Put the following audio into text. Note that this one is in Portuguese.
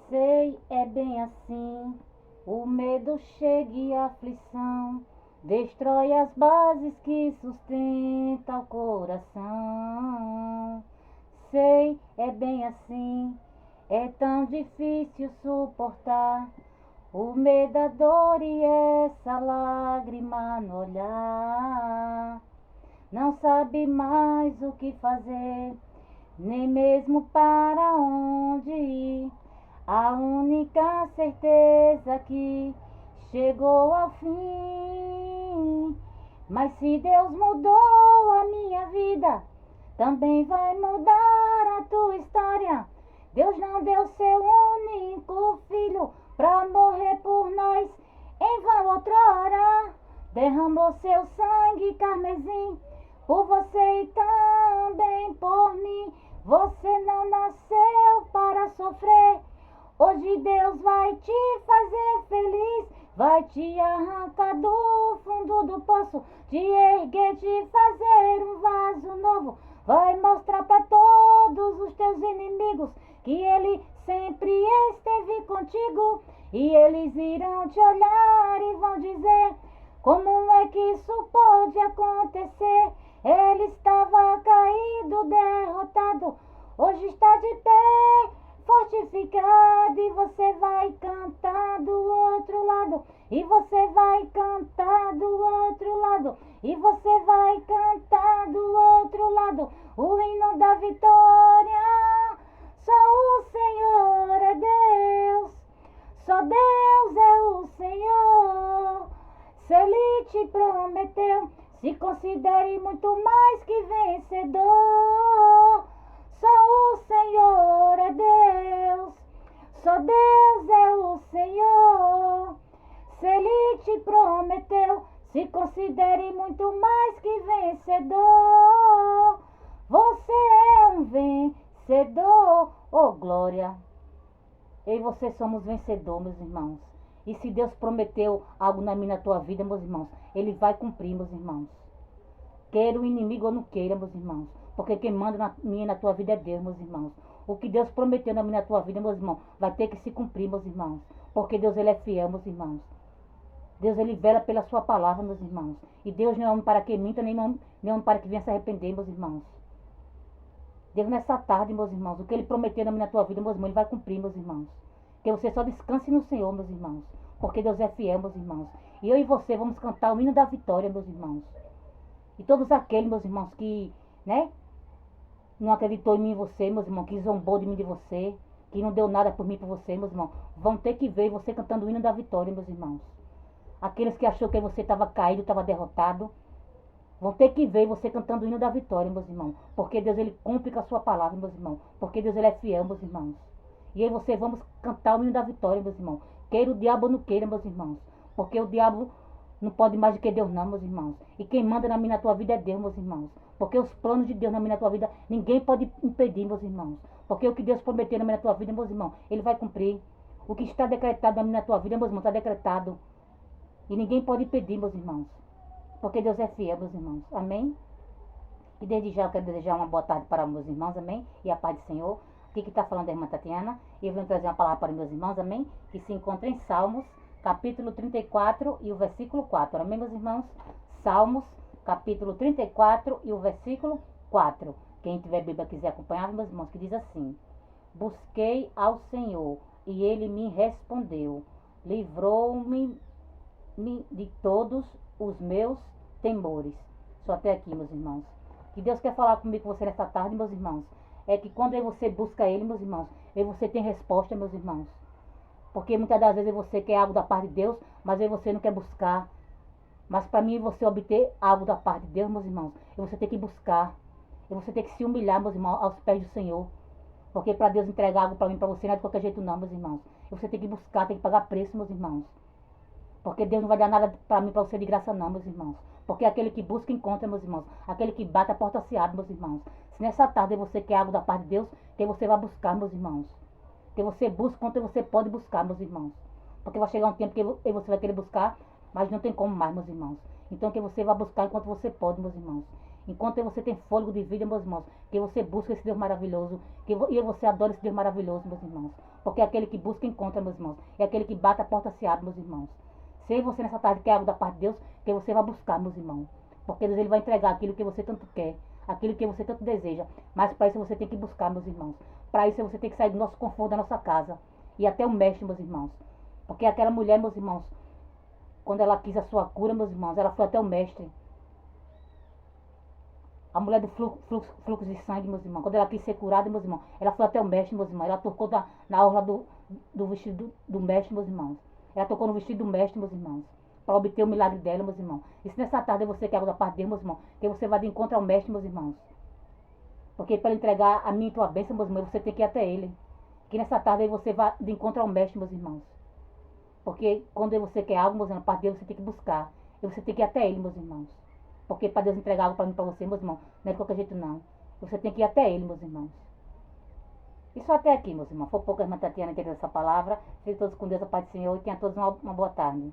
Sei, é bem assim. O medo chega e a aflição destrói as bases que sustentam o coração. Sei, é bem assim. É tão difícil suportar o medo, a dor e essa lágrima no olhar. Não sabe mais o que fazer, nem mesmo para onde ir. A única certeza que chegou ao fim. Mas se Deus mudou a minha vida, também vai mudar a tua história. Deus não deu seu único filho pra morrer por nós em vão outrora. Derramou seu sangue carmesim por você e também por mim. Você não nasceu para sofrer. Hoje Deus vai te fazer feliz, vai te arrancar do fundo do poço, te erguer, te fazer um vaso novo, vai mostrar para todos os teus inimigos que Ele sempre esteve contigo, e eles irão te olhar e vão dizer: como é que isso pode acontecer? Ele estava caído, derrotado, hoje está de pé, fortificado, e você vai cantar do outro lado, e você vai cantar do outro lado, e você vai cantar do outro lado, o hino da vitória. Só o Senhor é Deus, só Deus é o Senhor. Se Ele te prometeu, se considere muito mais que vencedor. Só o Senhor é Deus, só Deus é o Senhor. Se Ele te prometeu, se considere muito mais que vencedor. Você é um vencedor, oh glória. Eu e você somos vencedores, meus irmãos. E se Deus prometeu algo na minha, na tua vida, meus irmãos, Ele vai cumprir, meus irmãos. Queira o inimigo ou não queira, meus irmãos. Porque quem manda na minha e na tua vida é Deus, meus irmãos. O que Deus prometeu na minha e na tua vida, meus irmãos, vai ter que se cumprir, meus irmãos. Porque Deus, Ele é fiel, meus irmãos. Deus, Ele vela pela sua palavra, meus irmãos. E Deus não é homem para que minta, nem homem para que venha se arrepender, meus irmãos. Deus, nessa tarde, meus irmãos, o que Ele prometeu na minha e na tua vida, meus irmãos, Ele vai cumprir, meus irmãos. Que você só descanse no Senhor, meus irmãos. Porque Deus é fiel, meus irmãos. E eu e você vamos cantar o hino da vitória, meus irmãos. E todos aqueles, meus irmãos, que, né, não acreditou em mim e você, meus irmãos, que zombou de mim e de você, que não deu nada por mim e por você, meus irmãos, vão ter que ver você cantando o hino da vitória, meus irmãos. Aqueles que achou que você estava caído, estava derrotado, vão ter que ver você cantando o hino da vitória, meus irmãos. Porque Deus, Ele cumpre com a sua palavra, meus irmãos. Porque Deus, Ele é fiel, meus irmãos. E aí você vamos cantar o hino da vitória, meus irmãos. Queira o diabo ou não queira, meus irmãos. Porque o diabo não pode mais do que Deus não, meus irmãos. E quem manda na minha na tua vida é Deus, meus irmãos. Porque os planos de Deus na minha na tua vida, ninguém pode impedir, meus irmãos. Porque o que Deus prometeu na minha na tua vida, meus irmãos, Ele vai cumprir. O que está decretado na minha na tua vida, meus irmãos, está decretado. E ninguém pode impedir, meus irmãos. Porque Deus é fiel, meus irmãos. Amém? E desde já eu quero desejar uma boa tarde para meus irmãos, amém? E a paz do Senhor. Aqui que está falando é a irmã Tatiana. E eu venho trazer uma palavra para meus irmãos, amém? Que se encontra em Salmos, capítulo 34 e o versículo 4. Amém, meus irmãos? Salmos, capítulo 34 e o versículo 4. Quem tiver Bíblia quiser acompanhar, meus irmãos, que diz assim: busquei ao Senhor e Ele me respondeu. Livrou-me de todos os meus temores. Só até aqui, meus irmãos. Que Deus quer falar comigo, com você nessa tarde, meus irmãos. É que quando você busca Ele, meus irmãos, aí você tem resposta, meus irmãos. Porque muitas das vezes você quer algo da parte de Deus, mas aí você não quer buscar. Mas para mim, você obter algo da parte de Deus, meus irmãos, você tem que buscar. E você tem que se humilhar, meus irmãos, aos pés do Senhor. Porque para Deus entregar algo para mim, para você, não é de qualquer jeito não, meus irmãos. E você tem que buscar, tem que pagar preço, meus irmãos. Porque Deus não vai dar nada para mim, para você de graça não, meus irmãos. Porque aquele que busca, encontra, meus irmãos. Aquele que bate, a porta se abre, meus irmãos. Se nessa tarde você quer algo da parte de Deus, que você vai buscar, meus irmãos. Que você busca quanto você pode buscar, meus irmãos. Porque vai chegar um tempo que você vai querer buscar, mas não tem como mais, meus irmãos. Então que você vai buscar enquanto você pode, meus irmãos. Enquanto você tem fôlego de vida, meus irmãos, que você busca esse Deus maravilhoso, e você adora esse Deus maravilhoso, meus irmãos. Porque é aquele que busca encontra, meus irmãos. É aquele que bate, a porta se abre, meus irmãos. Se você nessa tarde quer algo da parte de Deus, que você vai buscar, meus irmãos. Porque Deus ele vai entregar aquilo que você tanto quer, aquilo que você tanto deseja. Mas para isso você tem que buscar, meus irmãos. Para isso você tem que sair do nosso conforto, da nossa casa. E até o mestre, meus irmãos. Porque aquela mulher, meus irmãos, quando ela quis a sua cura, meus irmãos, ela foi até o mestre. A mulher do fluxo de sangue, meus irmãos, quando ela quis ser curada, meus irmãos, ela foi até o mestre, meus irmãos. Ela tocou na orla do vestido do mestre, meus irmãos. Ela tocou no vestido do mestre, meus irmãos, para obter o milagre dela, meus irmãos. E se nessa tarde você quer algo da parte dele, meus irmãos, que você vai de encontro ao mestre, meus irmãos. Porque para entregar a minha e tua bênção, meus irmãos, você tem que ir até ele. Que nessa tarde você vai de encontro ao mestre, meus irmãos. Porque quando você quer algo, meus irmãos, a parte dele você tem que buscar. E você tem que ir até ele, meus irmãos. Porque para Deus entregar algo para mim, para você, meus irmãos, não é de qualquer jeito não. Você tem que ir até ele, meus irmãos. Isso até aqui, meus irmãos. Foi pouco a irmã Tatiana entender essa palavra. Fiquem todos com Deus, a paz do Senhor. E tenham todos uma boa tarde.